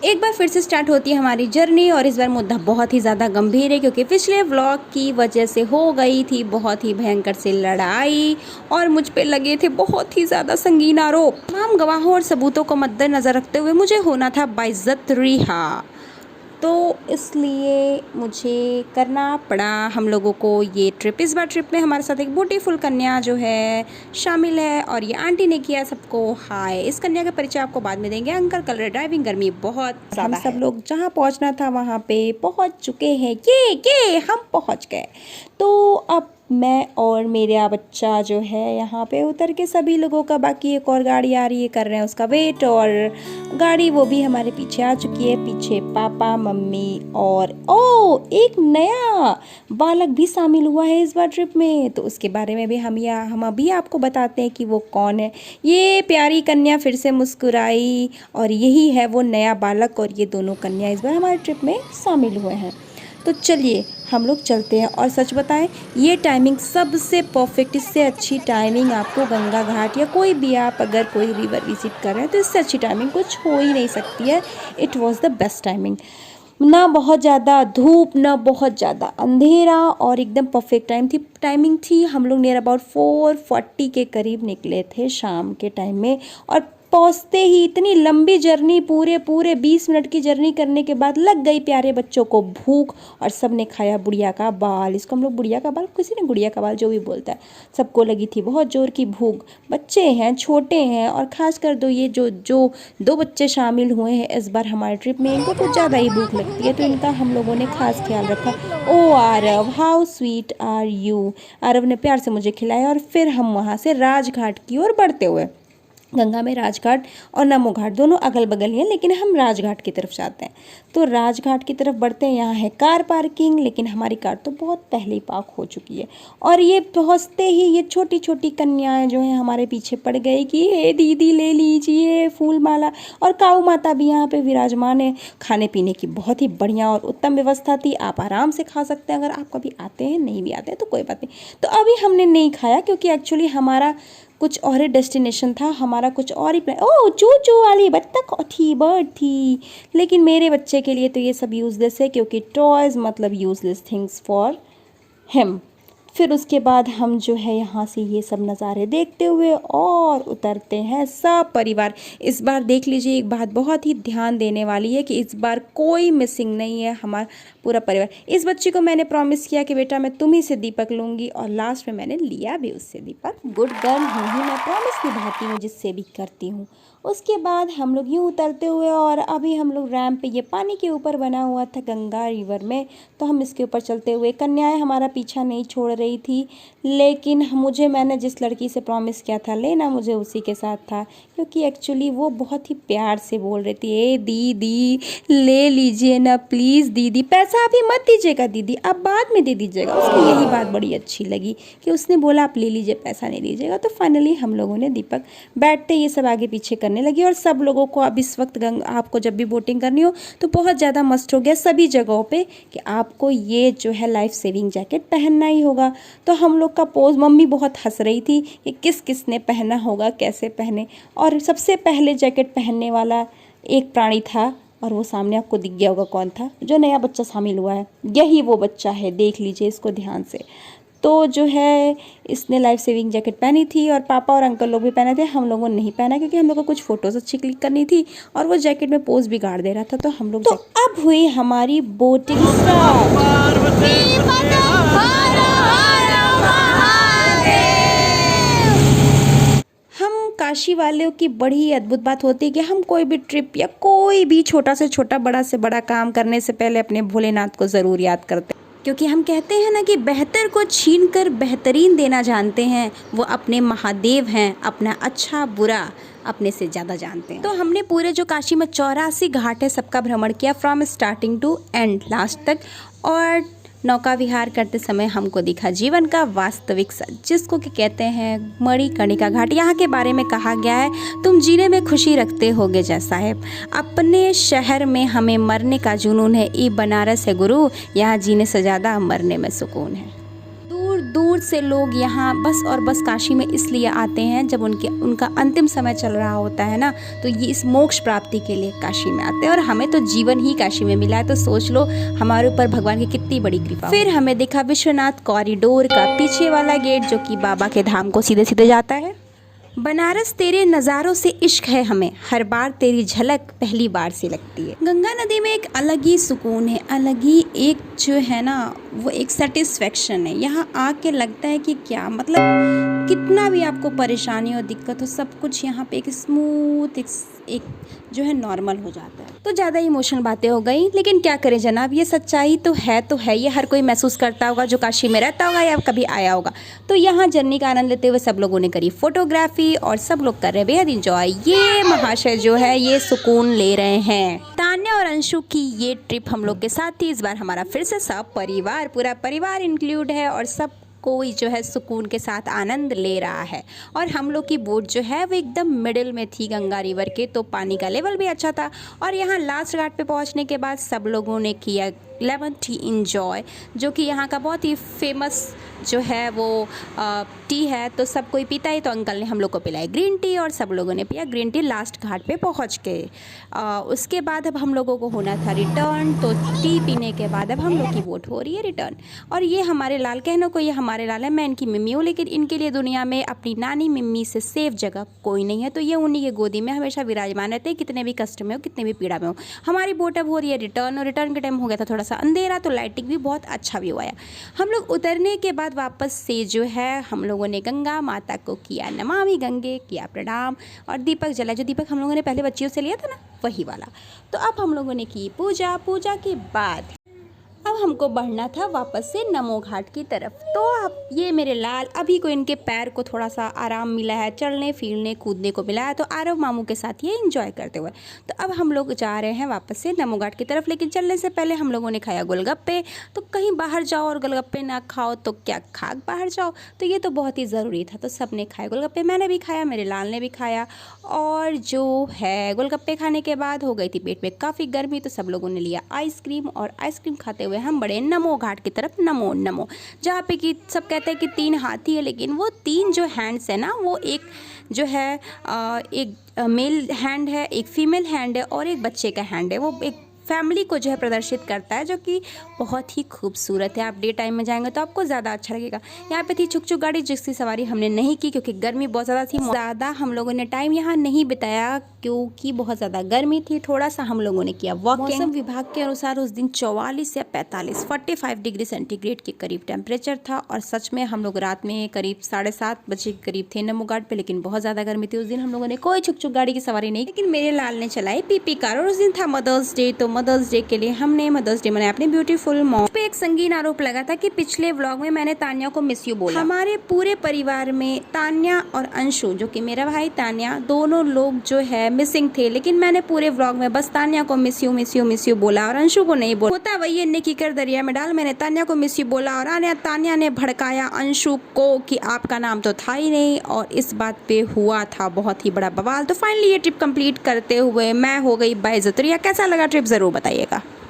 एक बार फिर से स्टार्ट होती है हमारी जर्नी और इस बार मुद्दा बहुत ही ज़्यादा गंभीर है क्योंकि पिछले व्लॉग की वजह से हो गई थी बहुत ही भयंकर से लड़ाई और मुझ पे लगे थे बहुत ही ज़्यादा संगीन आरोप। तमाम गवाहों और सबूतों को मद्देनज़र रखते हुए मुझे होना था बाइज्जत रिहा, तो इसलिए मुझे करना पड़ा हम लोगों को ये ट्रिप। इस बार ट्रिप में हमारे साथ एक ब्यूटीफुल कन्या जो है शामिल है और ये आंटी ने किया सबको हाय। इस कन्या का परिचय आपको बाद में देंगे। अंकल कलर ड्राइविंग गर्मी बहुत ज़्यादा है। सब लोग जहाँ पहुँचना था वहाँ पे पहुँच चुके हैं। ये हम पहुँच गए। तो अब मैं और मेरा बच्चा जो है यहाँ पे उतर के सभी लोगों का, बाकी एक और गाड़ी आ रही है, कर रहे हैं उसका वेट, और गाड़ी वो भी हमारे पीछे आ चुकी है। पीछे पापा मम्मी और एक नया बालक भी शामिल हुआ है इस बार ट्रिप में, तो उसके बारे में भी हम अभी आपको बताते हैं कि वो कौन है। ये प्यारी कन्या फिर से मुस्कुराई और यही है वो नया बालक, और ये दोनों कन्या इस बार हमारे ट्रिप में शामिल हुए हैं। तो चलिए हम लोग चलते हैं। और सच बताएं, ये टाइमिंग सबसे परफेक्ट, इससे अच्छी टाइमिंग आपको गंगा घाट या कोई भी आप अगर कोई रिवर विजिट कर रहे हैं तो इससे अच्छी टाइमिंग कुछ हो ही नहीं सकती है। It was the best timing. ना बहुत ज़्यादा धूप ना बहुत ज़्यादा अंधेरा और एकदम परफेक्ट टाइमिंग थी। हम लोग नियर अबाउट 4:40 के करीब निकले थे शाम के टाइम में, और पहुँचते ही इतनी लंबी जर्नी पूरे 20 मिनट की जर्नी करने के बाद लग गई प्यारे बच्चों को भूख, और सब ने खाया बुढ़िया का बाल। इसको हम लोग बुढ़िया का बाल, किसी ने गुड़िया का बाल, जो भी बोलता है, सबको लगी थी बहुत ज़ोर की भूख। बच्चे हैं, छोटे हैं, और ख़ासकर ये जो 2 बच्चे शामिल हुए हैं इस बार हमारे ट्रिप में, इनको कुछ ज़्यादा ही भूख लगती है, तो इनका हम लोगों ने खास ख्याल रखा। Oh Aarav, how sweet are you. Aarav ने प्यार से मुझे खिलाया, और फिर हम वहाँ से राजघाट की ओर बढ़ते हुए, गंगा में राजघाट और नमो घाट दोनों अगल बगल ही हैं, लेकिन हम राजघाट की तरफ जाते हैं। तो राजघाट की तरफ बढ़ते हैं। यहाँ है कार पार्किंग, लेकिन हमारी कार तो बहुत पहले ही पार्क हो चुकी है, और ये पहुँचते ही ये छोटी छोटी कन्याएं जो हैं हमारे पीछे पड़ गई कि हे दीदी ले लीजिए फूल माला। और काऊ माता भी यहाँ पे विराजमान है। खाने पीने की बहुत ही बढ़िया और उत्तम व्यवस्था थी, आप आराम से खा सकते हैं। अगर आप कभी आते हैं, नहीं भी आते हैं तो कोई बात नहीं। तो अभी हमने नहीं खाया क्योंकि एक्चुअली हमारा कुछ और ही डेस्टिनेशन था, हमारा कुछ और ही प्लान। ओह चूचू वाली बत्तख थी, बर्ड थी, लेकिन मेरे बच्चे के लिए तो ये सब यूजलेस है क्योंकि टॉयज़ मतलब यूजलेस थिंग्स फॉर हिम। फिर उसके बाद हम जो है यहाँ से ये सब नज़ारे देखते हुए और उतरते हैं सब परिवार। इस बार देख लीजिए, एक बात बहुत ही ध्यान देने वाली है कि इस बार कोई मिसिंग नहीं है, हमारा पूरा परिवार। इस बच्ची को मैंने प्रॉमिस किया कि बेटा मैं तुम्ही से दीपक लूँगी, और लास्ट में मैंने लिया भी उससे दीपक। गुड गर्ल हूँ ही मैं, प्रॉमिस निभाती हूँ जिससे भी करती हूँ। उसके बाद हम लोग यूँ उतरते हुए, और अभी हम लोग रैंप पे, ये पानी के ऊपर बना हुआ था गंगा रिवर में, तो हम इसके ऊपर चलते हुए, कन्याएं हमारा पीछा नहीं छोड़ रही थी, लेकिन मैंने जिस लड़की से प्रॉमिस किया था लेना, मुझे उसी के साथ था, क्योंकि एक्चुअली वो बहुत ही प्यार से बोल रही थी, ए दीदी ले लीजिए ना प्लीज़ दीदी, पैसा अभी मत दीजिएगा दीदी, आप बाद में दे दीजिएगा। उसको यही बात बड़ी अच्छी लगी कि उसने बोला आप ले लीजिए, पैसा नहीं दीजिएगा। तो फाइनली हम लोगों ने, दीपक बैठते ये सब आगे पीछे करने लगी, और सब लोगों को अब इस वक्त आपको जब भी बोटिंग करनी हो तो बहुत ज़्यादा मस्ट हो गया सभी जगहों पे कि आपको ये जो है लाइफ सेविंग जैकेट पहनना ही होगा। तो हम लोग का पोज, मम्मी बहुत हंस रही थी कि किस ने पहना होगा, कैसे पहने। और सबसे पहले जैकेट पहनने वाला एक प्राणी था, और वो सामने आपको दिख गया होगा कौन था, जो नया बच्चा शामिल हुआ है, यही वो बच्चा है, देख लीजिए इसको ध्यान से। तो जो है इसने लाइफ सेविंग जैकेट पहनी थी, और पापा और अंकल लोग भी पहने थे, हम लोगों ने नहीं पहना क्योंकि हम लोग को कुछ फ़ोटोज़ अच्छी क्लिक करनी थी, और वो जैकेट में पोज बिगाड़ दे रहा था। तो हम लोग, तो अब हुई हमारी बोटिंग स्टार्ट। काशी वालों की बड़ी अद्भुत बात होती है कि हम कोई भी ट्रिप या कोई भी छोटा से छोटा बड़ा से बड़ा काम करने से पहले अपने भोलेनाथ को ज़रूर याद करते हैं, क्योंकि हम कहते हैं ना कि बेहतर को छीन कर बेहतरीन देना जानते हैं, वो अपने महादेव हैं, अपना अच्छा बुरा अपने से ज़्यादा जानते हैं। तो हमने पूरे जो काशी में 84 घाट है सबका भ्रमण किया, from starting to end last तक, और नौका विहार करते समय हमको दिखा जीवन का वास्तविक सच, जिसको कि कहते हैं मणिकर्णिका घाट। यहाँ के बारे में कहा गया है, तुम जीने में खुशी रखते होगे जय साहेब, अपने शहर में हमें मरने का जुनून है, ये बनारस है गुरु, यहाँ जीने से ज़्यादा मरने में सुकून है। दूर दूर दूर से लोग यहाँ बस और बस काशी में इसलिए आते हैं, जब उनका अंतिम समय चल रहा होता है ना, तो ये इस मोक्ष प्राप्ति के लिए काशी में आते हैं। और हमें तो जीवन ही काशी में मिला है, तो सोच लो हमारे ऊपर भगवान की कितनी बड़ी कृपा। फिर हमें दिखा विश्वनाथ कॉरिडोर का पीछे वाला गेट, जो कि बाबा के धाम को सीधे सीधे जाता है। बनारस तेरे नज़ारों से इश्क है हमें, हर बार तेरी झलक पहली बार से लगती है। गंगा नदी में एक अलग ही सुकून है, अलग ही एक जो है ना वो एक सेटिस्फेक्शन है। यहाँ आके लगता है कि क्या मतलब कितना भी आपको परेशानी और दिक्कत हो, सब कुछ यहाँ पे एक स्मूथ एक जो है नॉर्मल हो जाता है। तो ज़्यादा इमोशनल बातें हो गई, लेकिन क्या करें जनाब, ये सच्चाई तो है ये हर कोई महसूस करता होगा जो काशी में रहता होगा या कभी आया होगा। तो यहाँ जर्नी का आनंद लेते हुए सब लोगों ने करी फोटोग्राफी और सब लोग कर रहे हैं बेहद इंजॉय। ये महाशय जो है ये सुकून ले रहे हैं। तान्या और अंशु की ये ट्रिप हम लोग के साथ थी। इस बार हमारा फिर से सब परिवार, पूरा परिवार इंक्लूड है और सब कोई जो है सुकून के साथ आनंद ले रहा है। और हम लोग की बोट जो है वो एकदम मिडिल में थी गंगा रिवर के, तो पानी का लेवल भी अच्छा था। और यहाँ लास्ट घाट पे पहुँचने के बाद सब लोगों ने किया लेमन टी इंजॉय, जो कि यहाँ का बहुत ही फेमस जो है वो टी है, तो सब कोई पीता है। तो अंकल ने हम लोग को पिलाई ग्रीन टी और सब लोगों ने पिया ग्रीन टी लास्ट घाट पे पहुँच के। उसके बाद अब हम लोगों को होना था रिटर्न, तो टी पीने के बाद अब हम लोग की बोट हो रही है रिटर्न। और ये हमारे लाल, कहने को ये हमारे लाल है, मैं इनकी मम्मी हूँ, लेकिन इनके लिए दुनिया में अपनी नानी मम्मी से सेफ जगह कोई नहीं है। तो ये उन्हीं के गोदी में हमेशा विराजमान रहते हैं, कितने भी कष्ट में हो, कितने भी पीड़ा में हो। हमारी बोट अब हो रही है रिटर्न, और रिटर्न के टाइम हो गया था थोड़ा सा अंधेरा, तो लाइटिंग भी बहुत अच्छा व्यू आया। हम लोग उतरने के बाद वापस से जो है हम लोगों ने गंगा माता को किया नमामि गंगे, किया प्रणाम और दीपक जला, जो दीपक हम लोगों ने पहले बच्चियों से लिया था ना वही वाला। तो अब हम लोगों ने की पूजा के बाद अब हमको बढ़ना था वापस से नमो घाट की तरफ। तो अब ये मेरे लाल, अभी को इनके पैर को थोड़ा सा आराम मिला है, चलने फिरने कूदने को मिला है, तो आरव मामू के साथ ये एंजॉय करते हुए। तो अब हम लोग जा रहे हैं वापस से नमो घाट की तरफ, लेकिन चलने से पहले हम लोगों ने खाया गोलगप्पे। तो कहीं बाहर जाओ और गोलगप्पे ना खाओ तो क्या खाक बाहर जाओ, तो ये तो बहुत ही ज़रूरी था। तो सब ने खाए गोलगप्पे, मैंने भी खाया, मेरे लाल ने भी खाया। और जो है गोलगप्पे खाने के बाद हो गई थी पेट में काफ़ी गर्मी, तो सब लोगों ने लिया आइसक्रीम, और आइसक्रीम खाते हुए हम बड़े नमो घाट की तरफ। नमो जहाँ पे कि सब कहते हैं कि 3 हाथी है, लेकिन वो 3 जो हैंड्स है ना, वो एक जो है एक मेल हैंड है, एक फीमेल हैंड है और एक बच्चे का हैंड है। वो एक फैमिली को जो है प्रदर्शित करता है, जो कि बहुत ही खूबसूरत है। आप डे टाइम में जाएंगे तो आपको ज़्यादा अच्छा लगेगा। यहाँ पे थी छुक गाड़ी, जिसकी सवारी हमने नहीं की क्योंकि गर्मी बहुत ज़्यादा थी। ज़्यादा हम लोगों ने टाइम यहाँ नहीं बिताया क्योंकि बहुत ज़्यादा गर्मी थी। थोड़ा सा हम लोगों ने किया वॉकिंग। मौसम विभाग के अनुसार उस दिन 44 या 45 डिग्री सेंटीग्रेड के करीब टेम्परेचर था। और सच में हम लोग रात में करीब 7:30 बजे के करीब थे नमो घाट पे, लेकिन बहुत ज़्यादा गर्मी थी। उस दिन हम लोगों ने कोई छुक गाड़ी की सवारी नहीं, लेकिन मेरे लाल ने चलाई पीपी कार। और उस दिन था मदर्स डे, तो मदर्स डे के लिए हमने मदर्स डे मनाया अपनी ब्यूटीफुल मॉम पे। एक संगीन आरोप लगा था कि पिछले व्लॉग में मैंने तान्या को मिस यू बोला। हमारे पूरे परिवार में तान्या और अंशु, जो कि मेरा भाई तान्या, दोनों लोग जो है मिसिंग थे, लेकिन मैंने पूरे व्लॉग में बस तान्या को मिस यू बोला और अंशु को नहीं बोला। होता वही है, कीकर दरिया में डाल। मैंने तान्या को मिस यू बोला और तान्या ने भड़काया अंशु को कि आपका नाम तो था ही नहीं, और इस बात पे हुआ था बहुत ही बड़ा बवाल। तो फाइनली ये ट्रिप कंप्लीट करते हुए मैं हो गई बाइज्जत। कैसा लगा ट्रिप जरूर बताइएगा।